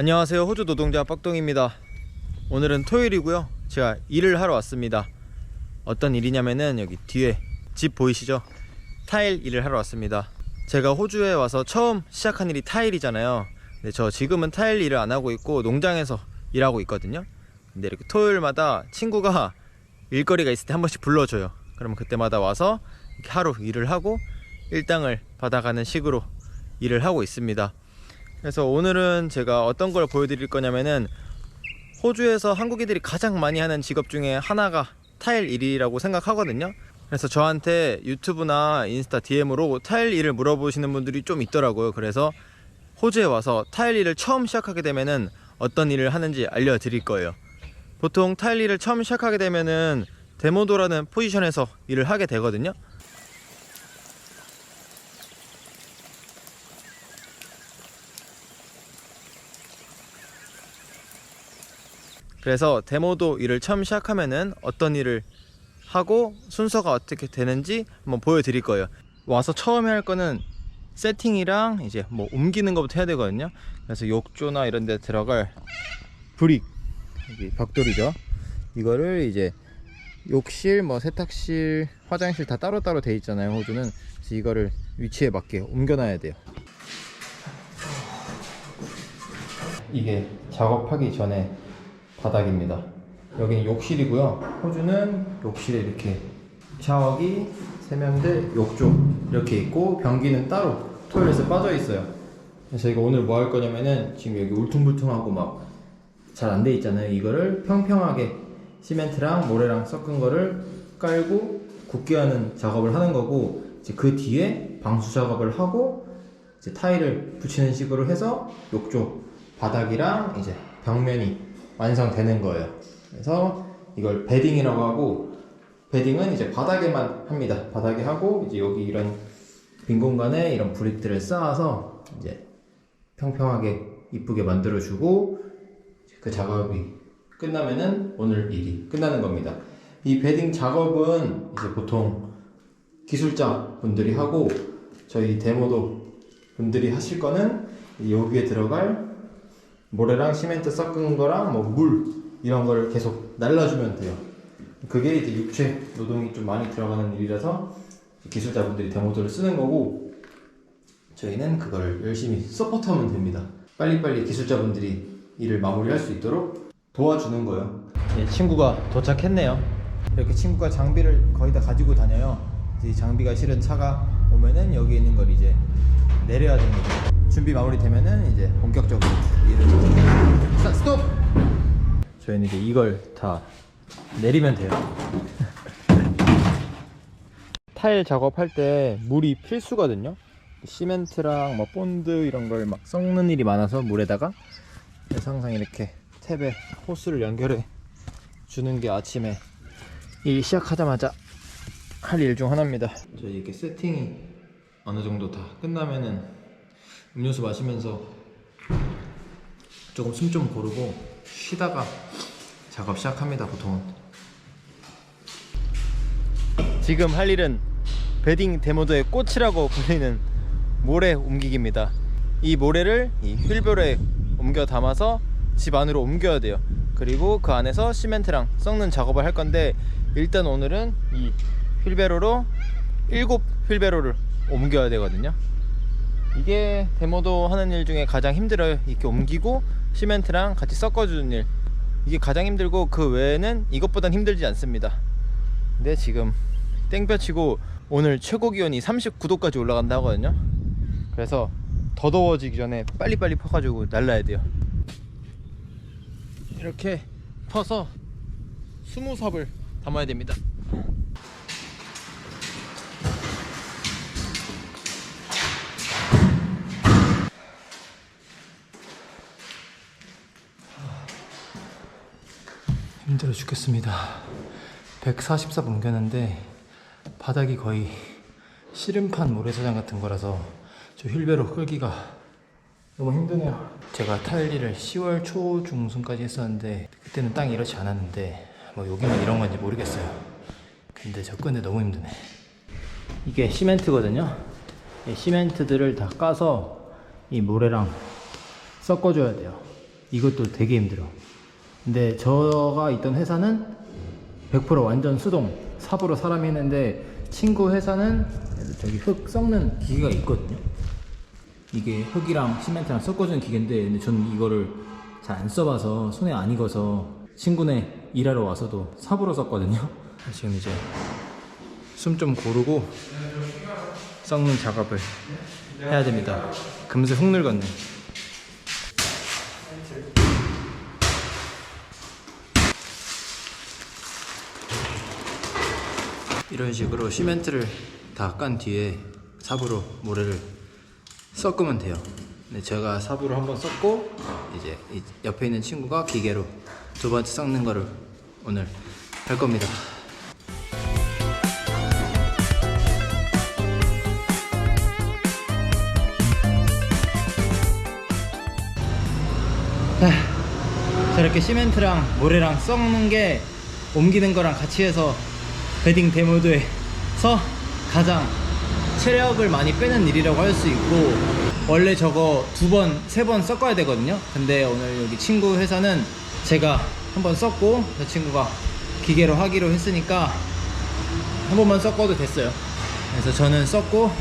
안녕하세요, 호주 노동자 빡동입니다. 오늘은 토요일이고요. 제가 일을 하러 왔습니다. 어떤 일이냐면은 여기 뒤에 집 보이시죠? 타일 일을 하러 왔습니다. 제가 호주에 와서 처음 시작한 일이 타일이잖아요. 근데 저 지금은 타일 일을 안 하고 있고 농장에서 일하고 있거든요. 근데 이렇게 토요일마다 친구가 일거리가 있을 때 한 번씩 불러줘요. 그러면 그때마다 와서 이렇게 하루 일을 하고 일당을 받아가는 식으로 일을 하고 있습니다. 그래서 오늘은 제가 어떤 걸 보여드릴 거냐면은 호주에서 한국인들이 가장 많이 하는 직업 중에 하나가 타일 일이라고 생각하거든요. 그래서 저한테 유튜브나 인스타 DM으로 타일 일을 물어보시는 분들이 좀 있더라고요. 그래서 호주에 와서 타일 일을 처음 시작하게 되면은 어떤 일을 하는지 알려드릴 거예요. 보통 타일 일을 처음 시작하게 되면은 데모도라는 포지션에서 일을 하게 되거든요. 그래서 데모도 일을 처음 시작하면은 어떤 일을 하고 순서가 어떻게 되는지 한번 보여드릴 거예요. 와서 처음에 할 거는 세팅이랑 이제 뭐 옮기는 것부터 해야 되거든요. 그래서 욕조나 이런 데 들어갈 브릭, 여기 벽돌이죠. 이거를 이제 욕실, 뭐 세탁실, 화장실 다 따로따로 돼 있잖아요, 호주는. 그래서 이거를 위치에 맞게 옮겨놔야 돼요. 이게 작업하기 전에 바닥입니다. 여기는 욕실이고요. 호주는 욕실에 이렇게 샤워기, 세면대, 욕조 이렇게 있고 변기는 따로 토일렛에 빠져 있어요. 그래서 이거 오늘 뭐 할 거냐면은 지금 여기 울퉁불퉁하고 막 잘 안 돼 있잖아요. 이거를 평평하게 시멘트랑 모래랑 섞은 거를 깔고 굳게 하는 작업을 하는 거고, 이제 그 뒤에 방수 작업을 하고 이제 타일을 붙이는 식으로 해서 욕조 바닥이랑 이제 벽면이 완성되는 거예요. 그래서 이걸 베딩이라고 하고, 베딩은 이제 바닥에만 합니다. 바닥에 하고 이제 여기 이런 빈 공간에 이런 브릭들을 쌓아서 이제 평평하게 이쁘게 만들어주고, 그 작업이 끝나면은 오늘 일이 끝나는 겁니다. 이 베딩 작업은 이제 보통 기술자 분들이 하고, 저희 데모도 분들이 하실 거는 여기에 들어갈 모래랑 시멘트 섞은 거랑 뭐 물 이런 걸 계속 날라주면 돼요. 그게 이제 육체 노동이 좀 많이 들어가는 일이라서 기술자분들이 데모도를 쓰는 거고, 저희는 그걸 열심히 서포트하면 됩니다. 빨리빨리 기술자분들이 일을 마무리할 수 있도록 도와주는 거예요. 예, 친구가 도착했네요. 이렇게 친구가 장비를 거의 다 가지고 다녀요. 이 장비가 실은 차가 오면은 여기 있는 걸 이제 내려야 되는 거죠. 준비 마무리되면은 이제 본격적으로 일을 스톱! 저희는 이제 이걸 다 내리면 돼요. 타일 작업할 때 물이 필수거든요. 시멘트랑 뭐 본드 이런 걸 막 섞는 일이 많아서 물에다가, 그래서 항상 이렇게 탭에 호스를 연결해 주는 게 아침에 일 시작하자마자 할 일 중 하나입니다. 저희 이렇게 세팅이 어느 정도 다 끝나면은 음료수 마시면서 조금 숨 좀 고르고 쉬다가 작업 시작합니다. 보통은. 지금 할 일은 베딩 데모도의 꽃이라고 불리는 모래 옮기기입니다. 이 모래를 이 휠베로에 옮겨 담아서 집 안으로 옮겨야 돼요. 그리고 그 안에서 시멘트랑 섞는 작업을 할 건데, 일단 오늘은 이 휠베로로 7 휠베로를 옮겨야 되거든요. 이게 데모도 하는 일 중에 가장 힘들어요. 이렇게 옮기고 시멘트랑 같이 섞어주는 일, 이게 가장 힘들고 그 외에는 이것보단 힘들지 않습니다. 근데 지금 땡볕이고 오늘 최고 기온이 39도까지 올라간다 하거든요. 그래서 더 더워지기 전에 빨리빨리 퍼가지고 날라야 돼요. 이렇게 퍼서 20삽을 담아야 됩니다. 힘들어 죽겠습니다. 140삽 옮겼는데 바닥이 거의 씨름판 모래사장 같은 거라서 저 휠베로 끌기가 너무 힘드네요. 제가 타일 일을 10월 초 중순까지 했었는데 그때는 땅이 이렇지 않았는데 뭐 여기만 이런 건지 모르겠어요. 근데 접근이 너무 힘드네. 이게 시멘트거든요. 이 시멘트들을 다 까서 이 모래랑 섞어줘야 돼요. 이것도 되게 힘들어. 근데 저가 있던 회사는 100% 완전 수동 삽으로 사람이 했는데, 친구 회사는 저기 흙 썩는 기계가 있거든요. 이게 흙이랑 시멘트랑 섞어주는 기계인데, 근데 저는 이거를 잘 안 써봐서 손에 안 익어서 친구네 일하러 와서도 삽으로 썼거든요. 지금 이제 숨 좀 고르고 썩는 작업을 해야 됩니다. 금세 흙 늙었네. 이런 식으로 시멘트를 다 깐 뒤에 삽으로 모래를 섞으면 돼요. 근데 제가 삽으로 한번 섞고, 이제 옆에 있는 친구가 기계로 두 번째 섞는 거를 오늘 할 겁니다. 저렇게 시멘트랑 모래랑 섞는 게 옮기는 거랑 같이 해서 베딩 데모드에서 가장 체력을 많이 빼는 일이라고 할 수 있고, 원래 저거 2번, 3번 섞어야 되거든요. 근데 오늘 여기 친구 회사는 제가 한번 섞고 저 친구가 기계로 하기로 했으니까 한 번만 섞어도 됐어요. 그래서 저는 섞고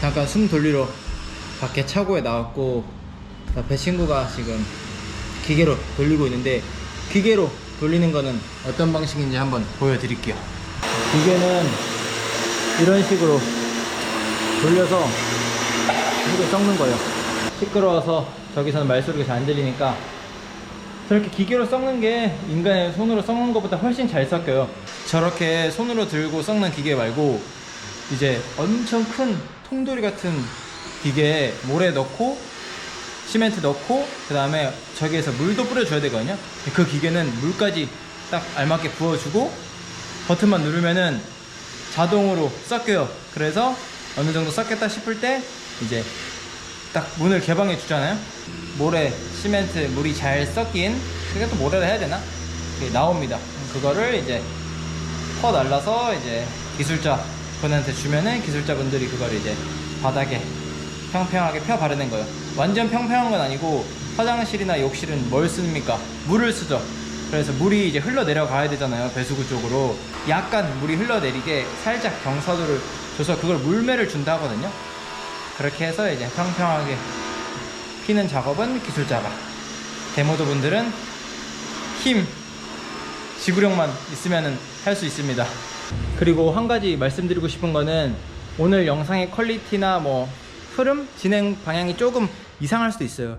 잠깐 숨 돌리러 밖에 차고에 나왔고, 옆에 친구가 지금 기계로 돌리고 있는데, 기계로 돌리는 거는 어떤 방식인지 한번 보여드릴게요. 기계는 이런 식으로 돌려서 흙을 섞는 거예요. 시끄러워서 저기서는 말소리가 잘 안 들리니까, 저렇게 기계로 섞는 게 인간의 손으로 섞는 것보다 훨씬 잘 섞여요. 저렇게 손으로 들고 섞는 기계 말고, 이제 엄청 큰 통돌이 같은 기계에 모래 넣고 시멘트 넣고 그 다음에 저기에서 물도 뿌려줘야 되거든요. 그 기계는 물까지 딱 알맞게 부어주고 버튼만 누르면은 자동으로 섞여요. 그래서 어느 정도 섞였다 싶을 때 이제 딱 문을 개방해 주잖아요. 모래, 시멘트, 물이 잘 섞인, 그게 또 모래라 해야 되나? 그게 나옵니다. 그거를 이제 퍼 날라서 이제 기술자 분한테 주면은 기술자분들이 그걸 이제 바닥에 평평하게 펴 바르는 거예요. 완전 평평한 건 아니고, 화장실이나 욕실은 뭘 씁니까? 물을 쓰죠. 그래서 물이 이제 흘러 내려가야 되잖아요. 배수구 쪽으로 약간 물이 흘러내리게 살짝 경사도를 줘서 그걸 물매를 준다 하거든요. 그렇게 해서 이제 평평하게 피는 작업은 기술자가, 데모도 분들은 힘, 지구력만 있으면 할 수 있습니다. 그리고 한 가지 말씀드리고 싶은 거는, 오늘 영상의 퀄리티나 뭐 흐름, 진행 방향이 조금 이상할 수도 있어요.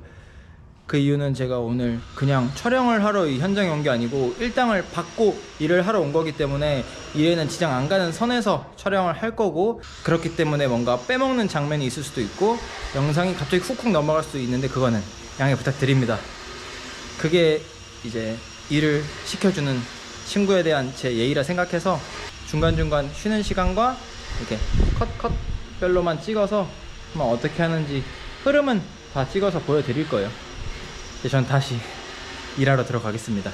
그 이유는 제가 오늘 그냥 촬영을 하러 이 현장에 온 게 아니고 일당을 받고 일을 하러 온 거기 때문에, 일에는 지장 안 가는 선에서 촬영을 할 거고, 그렇기 때문에 뭔가 빼먹는 장면이 있을 수도 있고 영상이 갑자기 훅훅 넘어갈 수도 있는데, 그거는 양해 부탁드립니다. 그게 이제 일을 시켜주는 친구에 대한 제 예의라 생각해서 중간중간 쉬는 시간과 이렇게 컷 별로만 찍어서 한번 어떻게 하는지 흐름은 다 찍어서 보여드릴 거예요. 이제 전 다시 일하러 들어가겠습니다.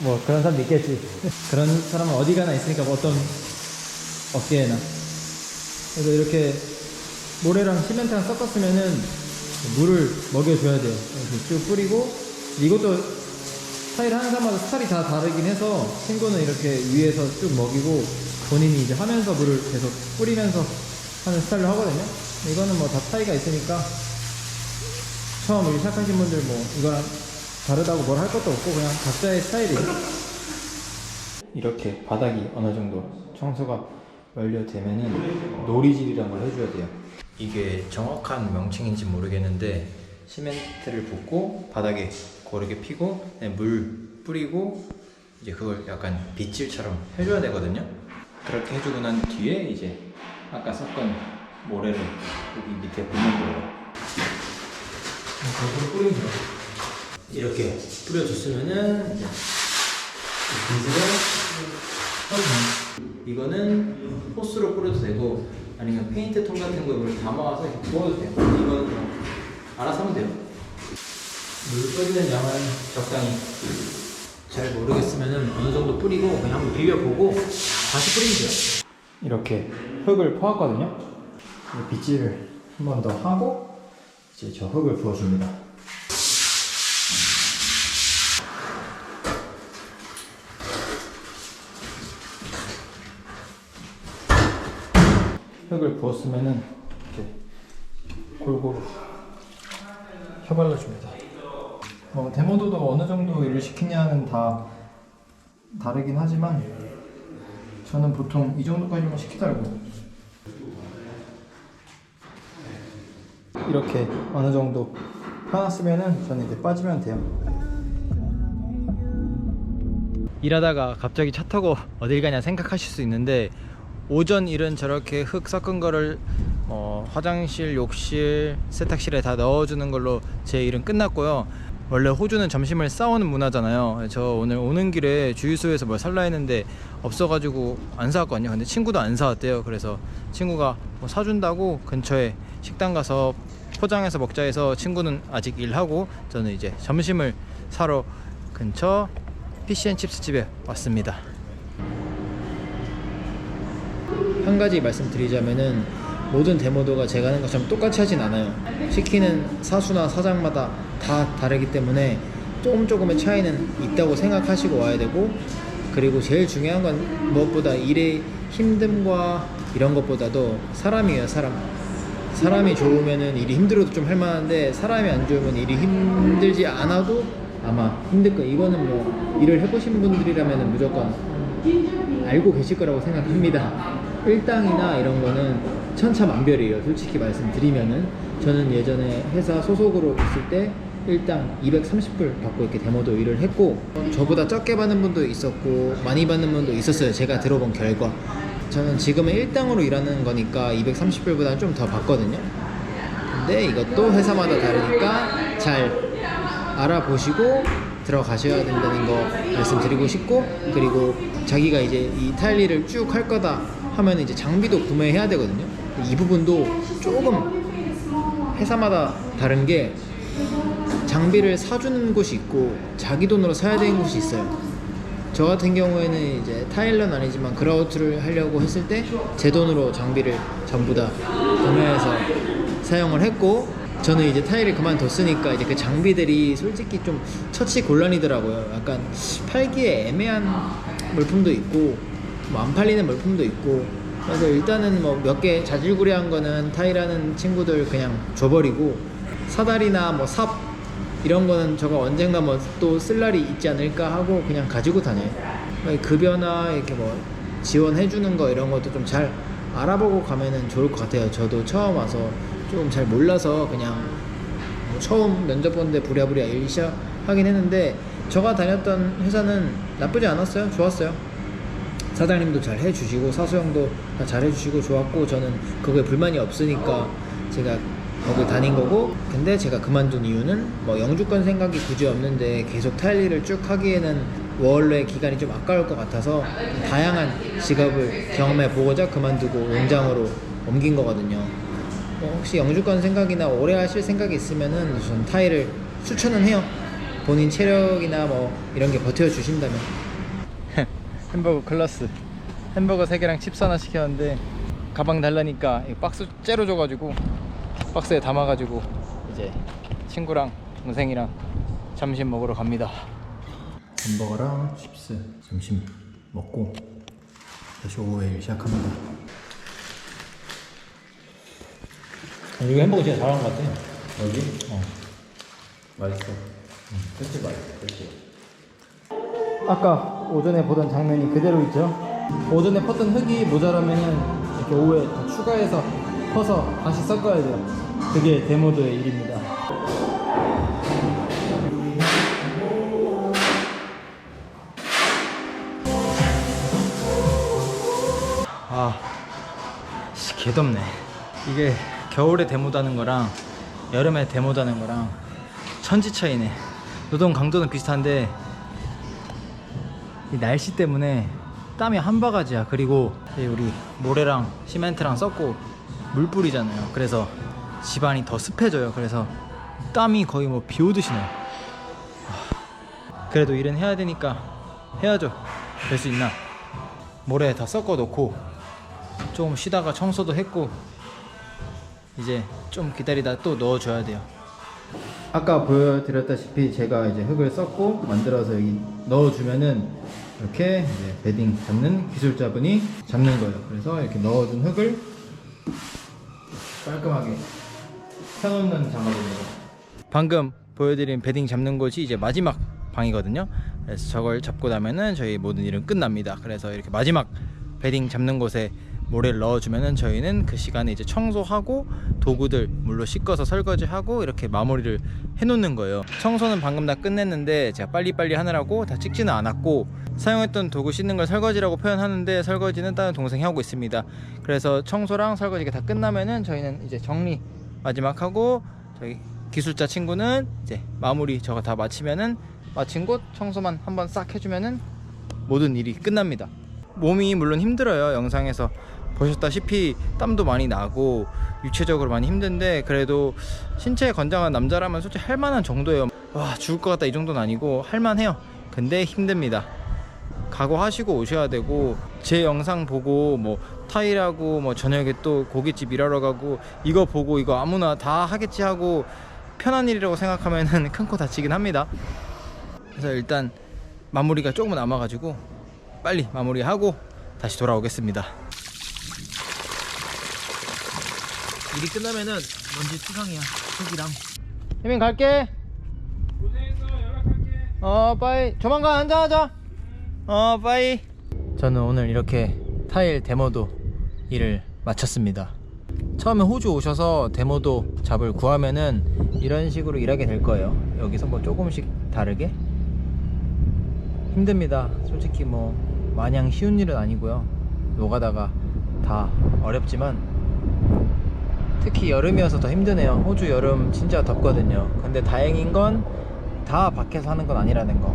뭐 그런 사람도 있겠지. 그런 사람은 어디 가나 있으니까, 뭐 어떤 업계에나. 그래서 이렇게 모래랑 시멘트랑 섞었으면은 물을 먹여줘야 돼요. 이렇게 쭉 뿌리고, 이것도 스타일 하는 사람마다 스타일이 다 다르긴 해서, 친구는 이렇게 위에서 쭉 먹이고 본인이 이제 하면서 물을 계속 뿌리면서 하는 스타일로 하거든요. 이거는 뭐 다 차이가 있으니까, 처음 일 시작하신 분들 뭐 이거랑 다르다고 뭘 할 것도 없고 그냥 각자의 스타일이에요. 이렇게 바닥이 어느 정도 청소가 완료되면은 놀이질이라는 걸 해줘야 돼요. 이게 정확한 명칭인지 모르겠는데, 시멘트를 붓고 바닥에 고르게 피고 물 뿌리고 이제 그걸 약간 빗질처럼 해줘야 되거든요. 그렇게 해주고 난 뒤에 이제 아까 섞은 모래를 여기 밑에 붓는 거예요. 거기로 뿌리면 돼요. 이렇게 뿌려줬으면은 이제 빗질을 해주면, 이거는 호스로 뿌려도 되고 아니면 페인트 통 같은 거에 물 담아와서 이렇게 부어도 돼요. 이거는 뭐 알아서 하면 돼요. 물 뿌리는 양은 적당히, 잘 모르겠으면은 어느 정도 뿌리고 그냥 한번 비벼보고 다시 뿌리면 돼요. 이렇게 흙을 퍼왔거든요. 빗질을 한 번 더 하고 이제 저 흙을 부어줍니다. 흙을 부었으면은 이렇게 골고루 펴발라줍니다. 데모도도 어느 정도 일을 시키냐는 다 다르긴 하지만 저는 보통 이 정도까지만 시키더라고요. 이렇게 어느 정도 펴놨으면은 저는 이제 빠지면 돼요. 일하다가 갑자기 차 타고 어딜 가냐 생각하실 수 있는데, 오전 일은 저렇게 흙 섞은 거를 화장실, 욕실, 세탁실에 다 넣어주는 걸로 제 일은 끝났고요. 원래 호주는 점심을 싸오는 문화잖아요. 저 오늘 오는 길에 주유소에서 뭘 살라 했는데 없어가지고 안 사왔거든요. 근데 친구도 안 사왔대요. 그래서 친구가 뭐 사준다고 근처에 식당 가서 포장해서 먹자 해서, 친구는 아직 일하고 저는 이제 점심을 사러 근처 피시앤칩스 집에 왔습니다. 한 가지 말씀드리자면은, 모든 데모도가 제가 하는 것처럼 똑같이 하진 않아요. 시키는 사수나 사장마다 다 다르기 때문에 조금의 차이는 있다고 생각하시고 와야 되고, 그리고 제일 중요한 건 무엇보다 일의 힘듦과 이런 것보다도 사람이에요. 사람이 좋으면은 일이 힘들어도 좀 할만한데, 사람이 안 좋으면 일이 힘들지 않아도 아마 힘들 거예요. 이거는 뭐 일을 해보신 분들이라면 무조건 알고 계실 거라고 생각합니다. 일당이나 이런 거는 천차만별이에요. 솔직히 말씀드리면은, 저는 예전에 회사 소속으로 있을 때 일당 230불 받고 이렇게 데모도 일을 했고, 저보다 적게 받는 분도 있었고 많이 받는 분도 있었어요. 제가 들어본 결과. 저는 지금은 일당으로 일하는 거니까 230불보다는 좀 더 받거든요. 근데 이것도 회사마다 다르니까 잘 알아보시고 들어가셔야 된다는 거 말씀드리고 싶고, 그리고 자기가 이제 이 타일 일을 쭉 할 거다 하면 이제 장비도 구매해야 되거든요. 이 부분도 조금 회사마다 다른 게, 장비를 사주는 곳이 있고 자기 돈으로 사야 되는 곳이 있어요. 저 같은 경우에는 이제 타일러는 아니지만 그라우트를 하려고 했을 때 제 돈으로 장비를 전부 다 구매해서 사용을 했고, 저는 이제 타일을 그만뒀으니까 이제 그 장비들이 솔직히 좀 처치 곤란이더라고요. 약간 팔기에 애매한 물품도 있고 뭐 안 팔리는 물품도 있고, 그래서 일단은 뭐 몇 개 자질구레한 거는 타일하는 친구들 그냥 줘버리고, 사다리나 뭐 삽 이런 거는 저거 언젠가 뭐 또 쓸 날이 있지 않을까 하고 그냥 가지고 다녀요. 급여나 이렇게 뭐 지원해주는 거 이런 것도 좀 잘 알아보고 가면은 좋을 것 같아요. 저도 처음 와서 좀 잘 몰라서 그냥 뭐 처음 면접 보는데 부랴부랴 일 시작하긴 했는데, 제가 다녔던 회사는 나쁘지 않았어요. 좋았어요. 사장님도 잘 해주시고 사수형도 다 잘 해주시고 좋았고, 저는 그거에 불만이 없으니까 제가 거기 다닌 거고. 근데 제가 그만둔 이유는 뭐 영주권 생각이 굳이 없는데 계속 타일 일을 쭉 하기에는 원래 기간이 좀 아까울 것 같아서 다양한 직업을 경험해 보고자 그만두고 원장으로 옮긴 거거든요. 혹시 영주권 생각이나 오래 하실 생각이 있으면은 전 타일을 추천은 해요. 본인 체력이나 뭐 이런 게 버텨주신다면. 햄버거 클래스, 햄버거 3개랑 칩스 하나 시켰는데 가방 달라니까 박스 째로 줘가지고 박스에 담아가지고 이제 친구랑 동생이랑 점심 먹으러 갑니다. 햄버거랑 칩스 점심 먹고 다시 오후에 일 시작합니다. 이거 햄버거 진짜 잘한 것 같아. 여기? 맛있어. 그치 맛있어. 그치. 아까 오전에 보던 장면이 그대로 있죠. 오전에 펐던 흙이 모자라면은 이렇게 오후에 더 추가해서 퍼서 다시 섞어야 돼요. 그게 데모도의 일입니다. 개덥네. 이게 겨울에 데모다는 거랑 여름에 데모다는 거랑 천지 차이네. 노동 강도는 비슷한데 이 날씨 때문에 땀이 한 바가지야. 그리고 우리 모래랑 시멘트랑 섞고 물 뿌리잖아요. 그래서 집안이 더 습해져요. 그래서 땀이 거의 뭐 비 오듯이 나요. 그래도 일은 해야 되니까 해야죠. 될 수 있나. 모래 다 섞어 놓고 좀 쉬다가 청소도 했고 이제 좀 기다리다 또 넣어줘야 돼요. 아까 보여드렸다시피 제가 이제 흙을 섞고 만들어서 여기 넣어주면은 이렇게 이제 베딩 잡는 기술자분이 잡는 거예요. 그래서 이렇게 넣어준 흙을 깔끔하게 펴놓는 작업입니다. 방금 보여드린 베딩 잡는 곳이 이제 마지막 방이거든요. 그래서 저걸 잡고 나면은 저희 모든 일은 끝납니다. 그래서 이렇게 마지막 베딩 잡는 곳에 모래를 넣어주면은 저희는 그 시간에 이제 청소하고 도구들 물로 씻어서 설거지하고 이렇게 마무리를 해놓는 거예요. 청소는 방금 다 끝냈는데 제가 빨리빨리 하느라고 다 찍지는 않았고, 사용했던 도구 씻는 걸 설거지라고 표현하는데 설거지는 다른 동생이 하고 있습니다. 그래서 청소랑 설거지가 다 끝나면은 저희는 이제 정리 마지막 하고, 저희 기술자 친구는 이제 마무리 저거 다 마치면은 마친 곳 청소만 한번 싹 해주면은 모든 일이 끝납니다. 몸이 물론 힘들어요. 영상에서 보셨다시피 땀도 많이 나고 육체적으로 많이 힘든데, 그래도 신체 건장한 남자라면 솔직히 할만한 정도예요. 와, 죽을 것 같다 이 정도는 아니고 할만해요. 근데 힘듭니다. 각오하시고 오셔야 되고, 제 영상 보고 뭐 타일하고 뭐 저녁에 또 고깃집 일하러 가고 이거 보고 이거 아무나 다 하겠지 하고 편한 일이라고 생각하면은 큰 코 다치긴 합니다. 그래서 일단 마무리가 조금 남아가지고 빨리 마무리하고 다시 돌아오겠습니다. 일이 끝나면은 먼지 투성이야. 흙이랑. 혜민 갈게. 고생했어. 연락할게. 빠이. 조만간 한잔하자. 빠이. 저는 오늘 이렇게 타일 데모도 일을 마쳤습니다. 처음에 호주 오셔서 데모도 잡을 구하면은 이런 식으로 일하게 될 거예요. 여기서 뭐 조금씩 다르게 힘듭니다. 솔직히 뭐 마냥 쉬운 일은 아니고요. 노가다가 다 어렵지만 특히 여름이어서 더 힘드네요. 호주 여름 진짜 덥거든요. 근데 다행인 건 다 밖에서 하는 건 아니라는 거.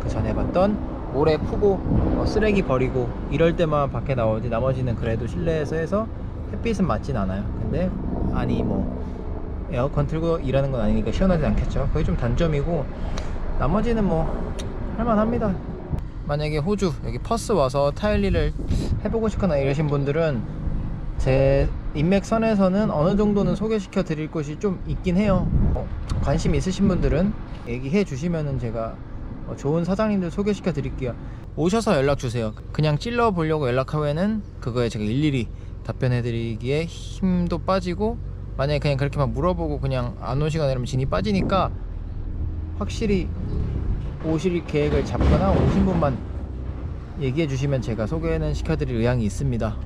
그 전에 봤던 모래 푸고 쓰레기 버리고 이럴 때만 밖에 나오지, 나머지는 그래도 실내에서 해서 햇빛은 맞진 않아요. 근데 아니 뭐 에어컨 틀고 일하는 건 아니니까 시원하지 않겠죠. 그게 좀 단점이고, 나머지는 뭐 할만합니다. 만약에 호주 여기 퍼스 와서 타일 일을 해보고 싶거나 이러신 분들은 제 인맥선에서는 어느 정도는 소개시켜 드릴 곳이 좀 있긴 해요. 관심 있으신 분들은 얘기해 주시면은 제가 좋은 사장님들 소개시켜 드릴게요. 오셔서 연락 주세요. 그냥 찔러 보려고 연락하면은 그거에 제가 일일이 답변해 드리기에 힘도 빠지고, 만약에 그냥 그렇게만 물어보고 그냥 안 오시거나 이러면 진이 빠지니까 확실히 오실 계획을 잡거나 오신 분만 얘기해 주시면 제가 소개는 시켜드릴 의향이 있습니다.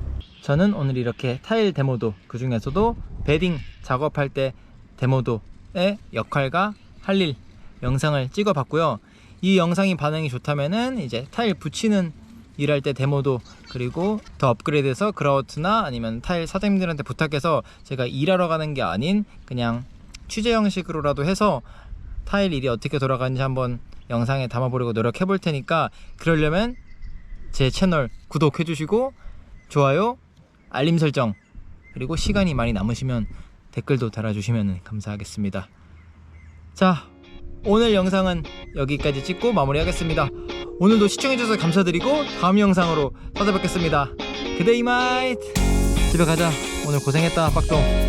저는 오늘 이렇게 타일 데모도, 그 중에서도 베딩 작업할 때 데모도의 역할과 할 일 영상을 찍어 봤고요. 이 영상이 반응이 좋다면은 이제 타일 붙이는 일할 때 데모도, 그리고 더 업그레이드해서 그라우트나 아니면 타일 사장님들한테 부탁해서 제가 일하러 가는 게 아닌 그냥 취재 형식으로라도 해서 타일 일이 어떻게 돌아가는지 한번 영상에 담아보려고 노력해 볼 테니까, 그러려면 제 채널 구독해 주시고 좋아요, 알림 설정, 그리고 시간이 많이 남으시면 댓글도 달아주시면 감사하겠습니다. 자, 오늘 영상은 여기까지 찍고 마무리하겠습니다. 오늘도 시청해주셔서 감사드리고 다음 영상으로 찾아뵙겠습니다. 그데이 마이트. 집에 가자. 오늘 고생했다 빡동.